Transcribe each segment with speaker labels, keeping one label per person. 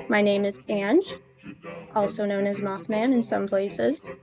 Speaker 1: My name is Ange, also known as Mothman in some places.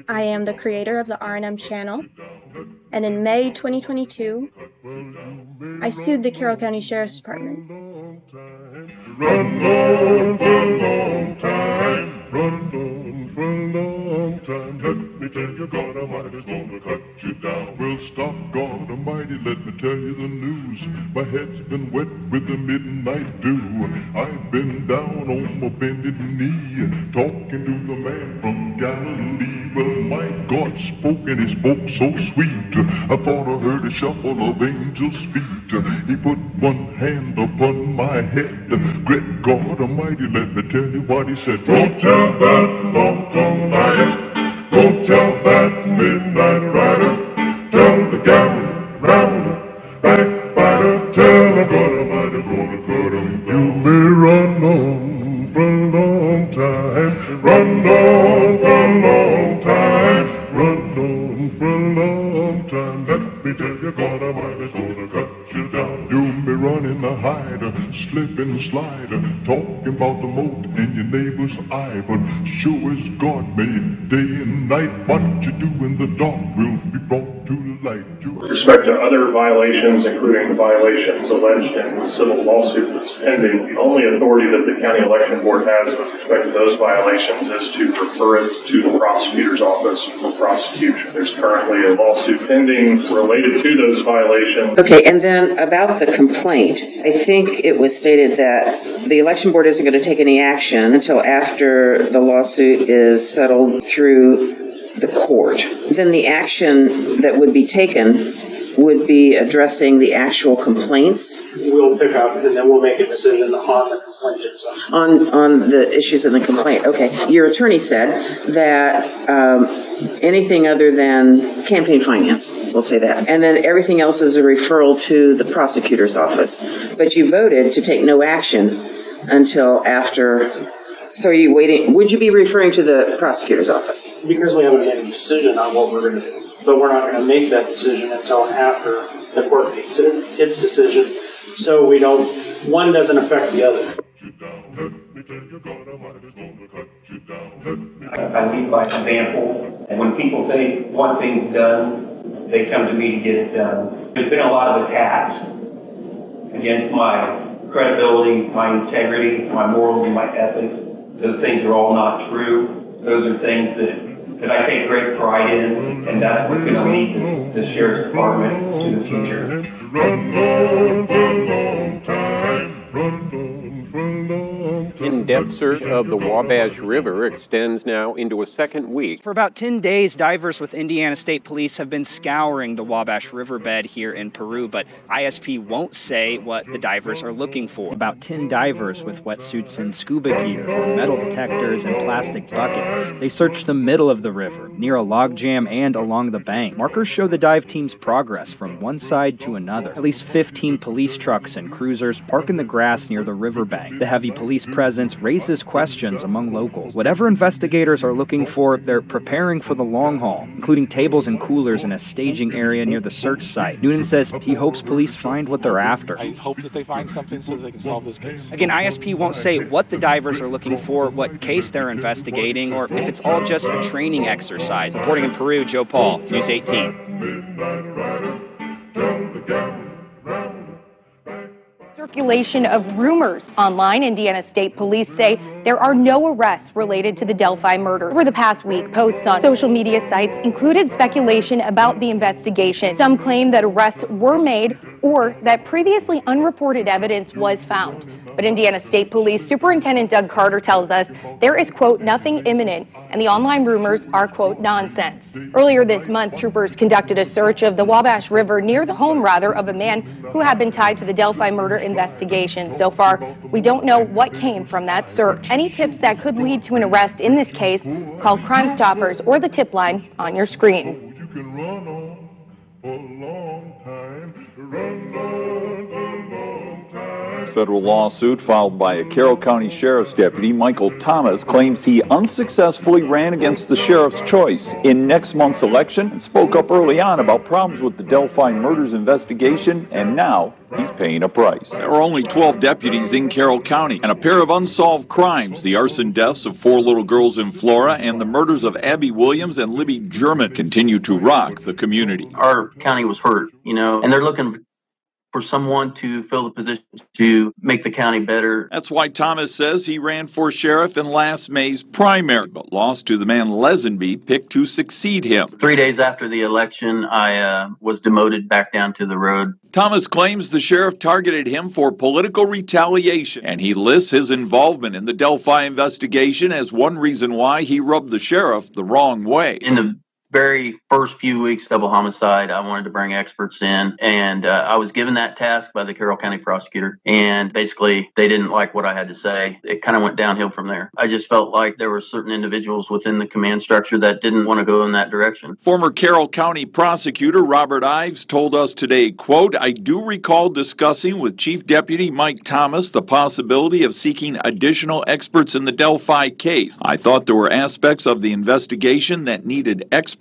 Speaker 1: I am the creator of the R&M channel, and in May 2022, I sued the Carroll County Sheriff's Department.
Speaker 2: Run on for a long time, run on for a long time. Let me tell you, God Almighty's gonna cut you down. Well, stop, God Almighty, let me tell you the news. My head's been wet with the midnight dew. I've been down on my bended knee, talking to the man from Galilee. Well, my God spoke, and he spoke so sweet. I thought I heard a shuffle of angels' feet. He put one hand upon my head. Great God Almighty, let me tell you what he said. Don't tell that long-tongued liar. Don't tell that midnight rider. Tell the gambler, rounder, backbiter. Tell the God Almighty gonna cut him. You may run on for a long time. Run on for a long time. Run on for a long time. Let me tell you, God Almighty's gonna cut you down. You may run in the hide, slip and slide, talking about the moat in your neighbor's eye. But sure as God made day and night, what you do in the dark will be brought to the light.
Speaker 3: With respect to other violations, including violations alleged in the civil lawsuit that's pending, the only authority that the county election board has with respect to those violations is to refer it to the prosecutor's office for prosecution. There's currently a lawsuit pending related to those violations.
Speaker 4: Okay, and then about the complaint, I think it was stated that the election board isn't going to take any action until after the lawsuit is settled through the court. Then the action that would be taken would be addressing the actual complaints.
Speaker 5: We'll pick up and then we'll make a decision on the complaint itself.
Speaker 4: On the issues in the complaint. Okay. Your attorney said that anything other than campaign finance, we'll say that, and then everything else is a referral to the prosecutor's office. But you voted to take no action until after. So are you waiting? Would you be referring to the prosecutor's office?
Speaker 5: Because we haven't made a decision on what we're going to do. But we're not going to make that decision until after the court makes its decision. So we don't, one doesn't affect the other.
Speaker 6: I lead by example, and when people want things done, they come to me to get it done. There's been a lot of attacks against my credibility, my integrity, my morals, and my ethics. Those things are all not true. Those are things that I take great pride in, and that's what's going to lead the Sheriff's Department to the future.
Speaker 2: Run on for a long time. Run on for a long time.
Speaker 7: In-depth search of the Wabash River extends now into a second week.
Speaker 8: For about 10 days, divers with Indiana State Police have been scouring the Wabash riverbed here in Peru, but ISP won't say what the divers are looking for.
Speaker 9: About 10 divers with wetsuits and scuba gear, metal detectors, and plastic buckets. They searched the middle of the river, near a logjam and along the bank. Markers show the dive team's progress from one side to another. At least 15 police trucks and cruisers park in the grass near the riverbank. The heavy police presence raises questions among locals. Whatever investigators are looking for, they're preparing for the long haul, including tables and coolers in a staging area near the search site. Noonan says he hopes police find what they're after.
Speaker 10: I hope that they find something so they can solve this case.
Speaker 8: Again, ISP won't say what the divers are looking for, what case they're investigating, or if it's all just a training exercise. Reporting in Peru, Joe Paul, News 18.
Speaker 11: Circulation of rumors online. Indiana State Police say there are no arrests related to the Delphi murder. Over the past week, posts on social media sites included speculation about the investigation. Some claim that arrests were made or that previously unreported evidence was found. But Indiana State Police Superintendent Doug Carter tells us there is, quote, nothing imminent, and the online rumors are, quote, nonsense. Earlier this month, troopers conducted a search of the Wabash River near the home, of a man who had been tied to the Delphi murder investigation. So far, we don't know what came from that search. Any tips that could lead to an arrest in this case, call Crime Stoppers or the tip line on your screen.
Speaker 2: You can run on for a long time. Run on for a long time.
Speaker 12: federal lawsuit filed by a Carroll County Sheriff's deputy, Michael Thomas, claims he unsuccessfully ran against the sheriff's choice in next month's election and spoke up early on about problems with the Delphi murders investigation, and now he's paying a price. There are only 12 deputies in Carroll County, and a pair of unsolved crimes, the arson deaths of 4 little girls in Flora and the murders of Abby Williams and Libby German, continue to rock the community.
Speaker 13: Our county was hurt, and they're looking for someone to fill the position to make the county better.
Speaker 12: That's why Thomas says he ran for sheriff in last May's primary, but lost to the man Lesenby picked to succeed him.
Speaker 13: 3 days after the election, I was demoted back down to the road.
Speaker 12: Thomas claims the sheriff targeted him for political retaliation, and he lists his involvement in the Delphi investigation as one reason why he rubbed the sheriff the wrong way.
Speaker 13: In the very first few weeks, double homicide, I wanted to bring experts in, and I was given that task by the Carroll County prosecutor, and basically they didn't like what I had to say. It kind of went downhill from there. I just felt like there were certain individuals within the command structure that didn't want to go in that direction.
Speaker 12: Former Carroll County prosecutor Robert Ives told us today, quote, "I do recall discussing with Chief Deputy Mike Thomas the possibility of seeking additional experts in the Delphi case. I thought there were aspects of the investigation that needed experts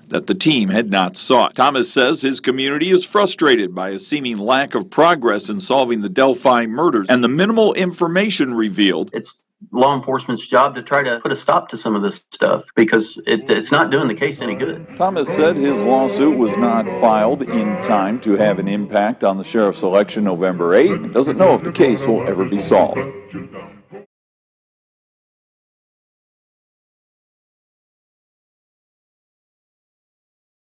Speaker 12: that the team had not sought." Thomas says his community is frustrated by a seeming lack of progress in solving the Delphi murders and the minimal information revealed.
Speaker 13: It's law enforcement's job to try to put a stop to some of this stuff because it's not doing the case any good.
Speaker 12: Thomas said his lawsuit was not filed in time to have an impact on the sheriff's election November 8th and doesn't know if the case will ever be solved.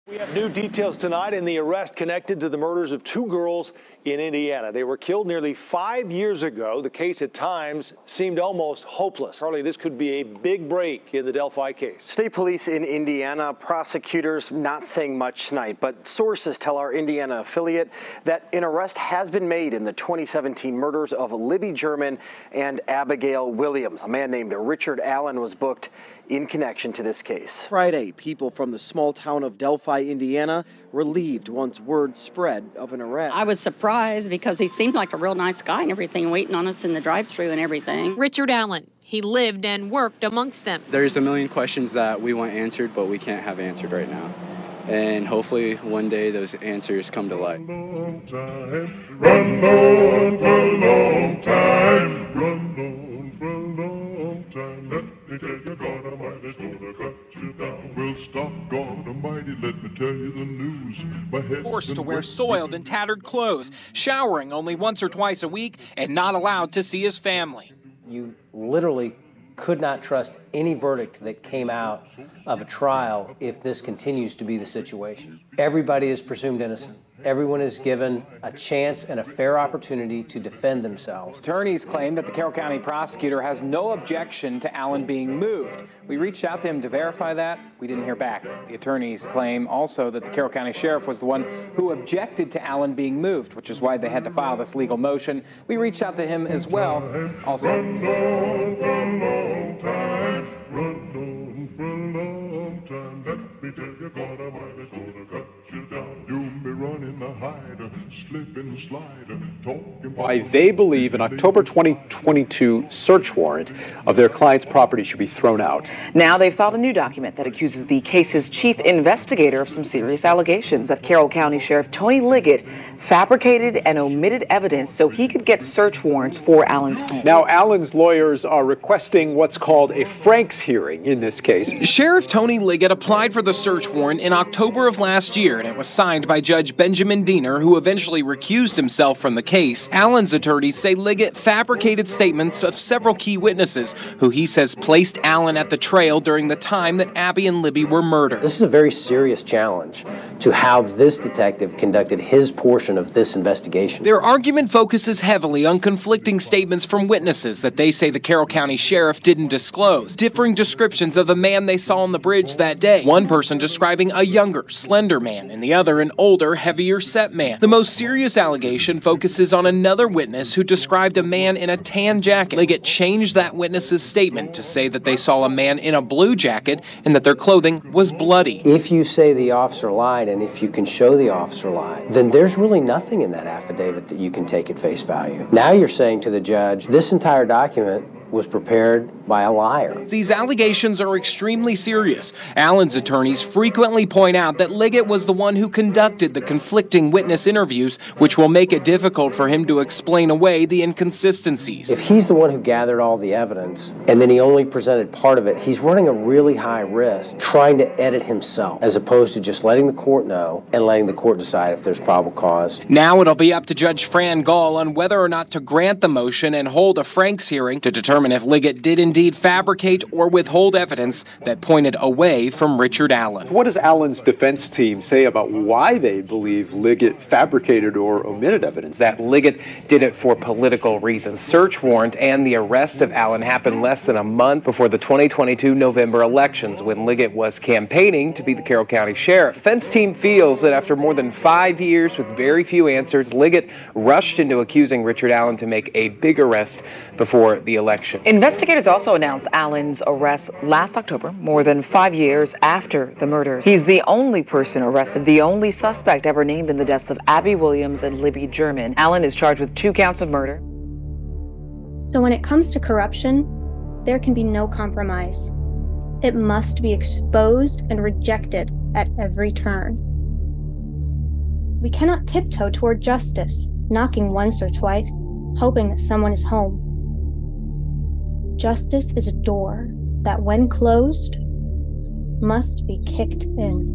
Speaker 14: We have new details tonight in the arrest connected to the murders of 2 girls in Indiana. They were killed nearly 5 years ago. The case at times seemed almost hopeless. Harley, this could be a big break in the Delphi case.
Speaker 15: State police in Indiana, prosecutors not saying much tonight, but sources tell our Indiana affiliate that an arrest has been made in the 2017 murders of Libby German and Abigail Williams. A man named Richard Allen was booked in connection to this case.
Speaker 16: Friday, people from the small town of Delphi, Indiana, relieved once word spread of an arrest.
Speaker 17: I was surprised because he seemed like a real nice guy and everything, waiting on us in the drive-thru and everything.
Speaker 18: Richard Allen. He lived and worked amongst them.
Speaker 19: There's a million questions that we want answered, but we can't have answered right now. And hopefully one day those answers come to light.
Speaker 2: Run on for a long time. Run on for a long time. Let me tell you, God Almighty's gonna cut you down. Well, stop, God Almighty, let me tell you the news. My head
Speaker 20: Forced to wear soiled and tattered clothes, showering only once or twice a week, and not allowed to see his family.
Speaker 21: You literally could not trust any verdict that came out of a trial if this continues to be the situation. Everybody is presumed innocent. Everyone is given a chance and a fair opportunity to defend themselves.
Speaker 22: Attorneys claim that the Carroll County prosecutor has no objection to Allen being moved. We reached out to him to verify that. We didn't hear back. The attorneys claim also that the Carroll County sheriff was the one who objected to Allen being moved, which is why they had to file this legal motion. We reached out to him as well. Also.
Speaker 2: Run on for a long time. Run on for a long time. Let me tell you, God Almighty's gonna cut you down. You'll be running the hide, slip and slide, talking.
Speaker 23: Why they believe an October 2022 search warrant of their client's property should be thrown out.
Speaker 24: Now they filed a new document that accuses the case's chief investigator of some serious allegations that Carroll County Sheriff Tony Liggett fabricated and omitted evidence so he could get search warrants for Allen's home.
Speaker 23: Now, Allen's lawyers are requesting what's called a Franks hearing in this case.
Speaker 20: Sheriff Tony Liggett applied for the search warrant in October of last year, and it was signed by Judge Benjamin Diener, who eventually recused himself from the case. Allen's attorneys say Liggett fabricated statements of several key witnesses, who he says placed Allen at the trail during the time that Abby and Libby were murdered.
Speaker 21: This is a very serious challenge to how this detective conducted his portion of this investigation.
Speaker 20: Their argument focuses heavily on conflicting statements from witnesses that they say the Carroll County Sheriff didn't disclose, differing descriptions of the man they saw on the bridge that day. One person describing a younger, slender man, and the other an older, heavier set man. The most serious allegation focuses on another witness who described a man in a tan jacket. Liggett changed that witness's statement to say that they saw a man in a blue jacket and that their clothing was bloody.
Speaker 21: If you say the officer lied and if you can show the officer lied, then there's really really nothing in that affidavit that you can take at face value. Now you're saying to the judge, this entire document was prepared by a liar.
Speaker 20: These allegations are extremely serious. Allen's attorneys frequently point out that Liggett was the one who conducted the conflicting witness interviews, which will make it difficult for him to explain away the inconsistencies.
Speaker 21: If he's the one who gathered all the evidence and then he only presented part of it, he's running a really high risk trying to edit himself as opposed to just letting the court know and letting the court decide if there's probable cause.
Speaker 20: Now it'll be up to Judge Fran Gall on whether or not to grant the motion and hold a Franks hearing to determine if Liggett did indeed fabricate or withhold evidence that pointed away from Richard Allen.
Speaker 23: What does Allen's defense team say about why they believe Liggett fabricated or omitted evidence?
Speaker 1: That Liggett did it for political reasons. Search warrant and the arrest of Allen happened less than a month before the 2022 November elections, when Liggett was campaigning to be the Carroll County Sheriff. Defense team feels that after more than 5 years with very few answers, Liggett rushed into accusing Richard Allen to make a big arrest before the election.
Speaker 24: Investigators also announced Allen's arrest last October, more than 5 years after the murders. He's the only person arrested, the only suspect ever named in the deaths of Abby Williams and Libby German. Allen is charged with 2 counts of murder.
Speaker 3: So when it comes to corruption, there can be no compromise. It must be exposed and rejected at every turn. We cannot tiptoe toward justice, knocking once or twice, hoping that someone is home. Justice is a door that, when closed, must be kicked in.